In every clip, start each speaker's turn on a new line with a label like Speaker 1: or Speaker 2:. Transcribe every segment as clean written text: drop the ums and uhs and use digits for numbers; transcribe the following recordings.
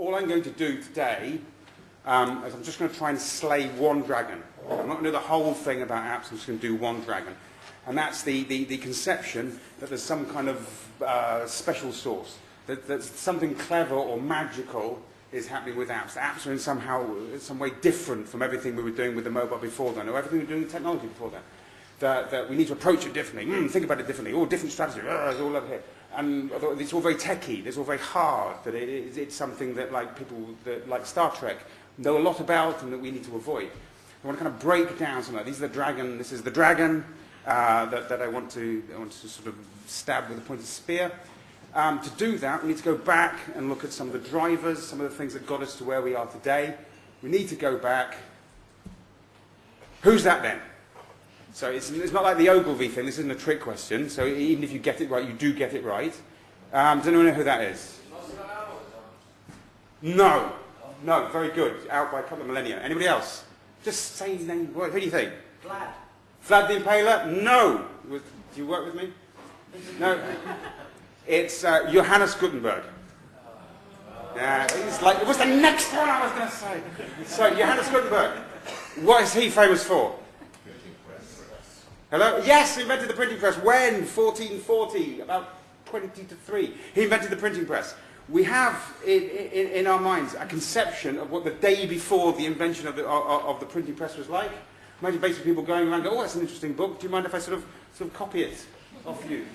Speaker 1: all I'm going to do today is I'm just going to try and slay one dragon. I'm not going to do the whole thing about apps, I'm just going to do one dragon. And that's the conception that there's some kind of special source, that something clever or magical is happening with apps. Apps are in some way different from everything we were doing with the mobile before then, or everything we were doing with technology before then. That we need to approach it differently, think about it differently, different strategy, it's all over here. And it's all very techy, it's all very hard, that it's something that like people that like Star Trek know a lot about and that we need to avoid. I want to kind of break down some of that. This is the dragon that I want to sort of stab with a pointed spear. To do that, we need to go back and look at some of the drivers, some of the things that got us to where we are today. We need to go back. Who's that then? So it's not like the Ogilvy thing. This isn't a trick question. So even if you get it right, you do get it right. Does anyone know who that is? No. No, very good. Out by a couple of millennia. Anybody else? Just say his name. Who do you think?
Speaker 2: Vlad.
Speaker 1: Vlad the Impaler? No. Do you work with me? No. It's Johannes Gutenberg. Yeah, it's like, it was the next one I was going to say. So, Johannes Gutenberg. What is he famous for? Hello? Yes, he invented the printing press. When? 1440, about 20 to 3. He invented the printing press. We have in our minds a conception of what the day before the invention of the printing press was like. Imagine basically people going around and go, oh, that's an interesting book. Do you mind if I sort of copy it off you?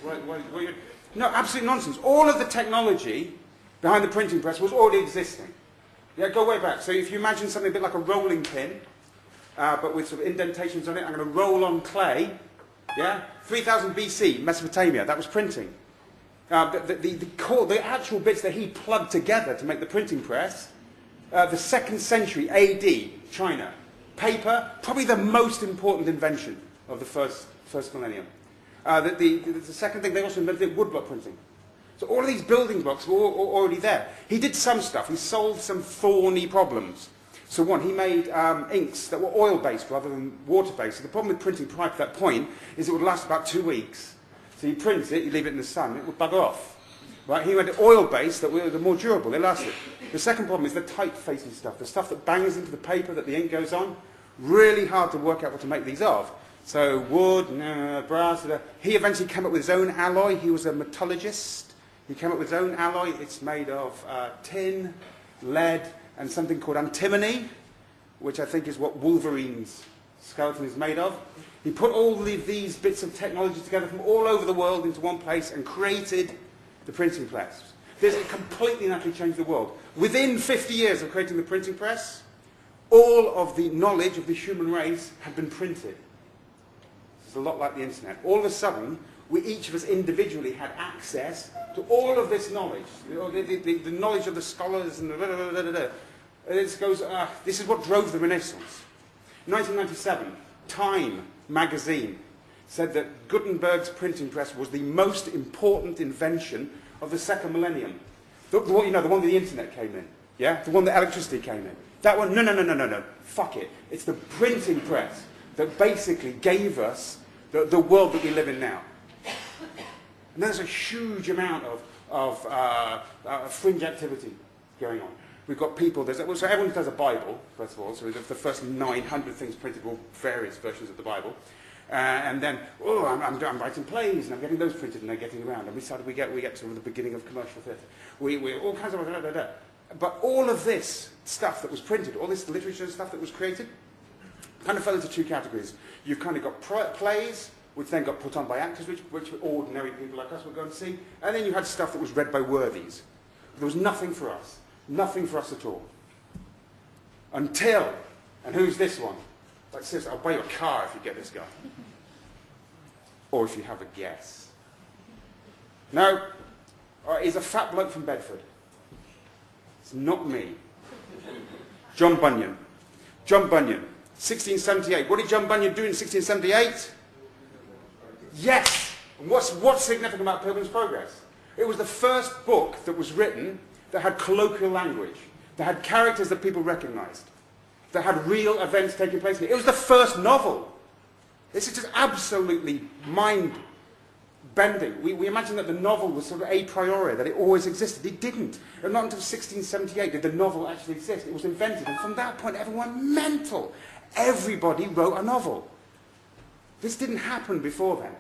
Speaker 1: No, absolute nonsense. All of the technology behind the printing press was already existing. Yeah, go way back. So if you imagine something a bit like a rolling pin, but with sort of indentations on it, I'm going to roll on clay. Yeah, 3000 BC, Mesopotamia. That was printing. The actual bits that he plugged together to make the printing press, the 2nd century AD, China. Paper, probably the most important invention of the first millennium. The second thing, they also invented woodblock printing. So all of these building blocks were already there. He did some stuff. He solved some thorny problems. So one, he made inks that were oil-based rather than water-based. So the problem with printing prior to that point is it would last about 2 weeks. So you print it, you leave it in the sun, it would bugger off. Right? He went oil-based that were more durable, they lasted. The second problem is the type-facing stuff, the stuff that bangs into the paper that the ink goes on. Really hard to work out what to make these of. So wood, brass. He eventually came up with his own alloy. He was a metallurgist. He came up with his own alloy. It's made of tin, lead, and something called antimony, which I think is what Wolverine's skeleton is made of. He put all these bits of technology together from all over the world into one place and created the printing press. It completely and utterly changed the world. Within 50 years of creating the printing press, all of the knowledge of the human race had been printed. It's a lot like the internet. All of a sudden, each of us individually had access to all of this knowledge. The knowledge of the scholars and this is what drove the Renaissance. In 1997, Time magazine said that Gutenberg's printing press was the most important invention of the 2nd millennium. The one that the internet came in. Yeah? The one that electricity came in. That one, no. Fuck it. It's the printing press that basically gave us the world that we live in now. And there's a huge amount of fringe activity going on. We've got people, so everyone does a Bible, first of all, so the first 900 things printed were various versions of the Bible. And then, I'm writing plays, and I'm getting those printed, and they're getting around. And we get to the beginning of commercial theatre. We all kinds of... But all of this stuff that was printed, all this literature stuff that was created, kind of fell into 2 categories. You've kind of got plays, which then got put on by actors, which ordinary people like us would go and see. And then you had stuff that was read by worthies. There was nothing for us. Nothing for us at all. Until, and who's this one? Like, seriously, I'll buy you a car if you get this guy. Or if you have a guess. No, he's a fat bloke from Bedford. It's not me. John Bunyan. John Bunyan, 1678. What did John Bunyan do in 1678? Yes! And what's significant about Pilgrim's Progress? It was the first book that was written that had colloquial language, that had characters that people recognized, that had real events taking place in it. It was the first novel. This is just absolutely Bending. We imagine that the novel was sort of a priori, that it always existed. It didn't. And not until 1678 did the novel actually exist. It was invented, and from that point everyone went mental. Everybody wrote a novel. This didn't happen before then.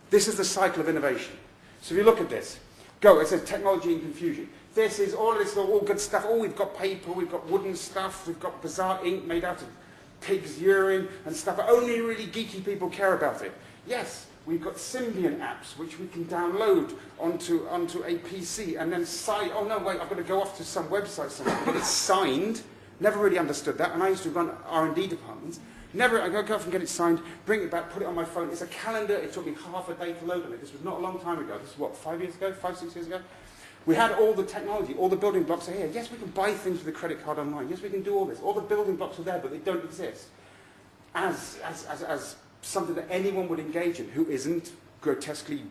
Speaker 1: This is the cycle of innovation. So if you look at this, it says technology and confusion. This is all this all good stuff. Oh, we've got paper, we've got wooden stuff, we've got bizarre ink made out of pig's urine and stuff. But only really geeky people care about it. Yes, we've got Symbian apps which we can download onto a PC and then sign. Oh no, wait, I've got to go off to some website somewhere to get it signed. Never really understood that. And I used to run R&D departments. I go off and get it signed, bring it back, put it on my phone. It's a calendar. It took me half a day to load on it. This was not a long time ago. This is what, 5 years ago? 5, 6 years ago? We had all the technology. All the building blocks are here. Yes, we can buy things with a credit card online. Yes, we can do all this. All the building blocks are there, but they don't exist as something that anyone would engage in who isn't grotesquely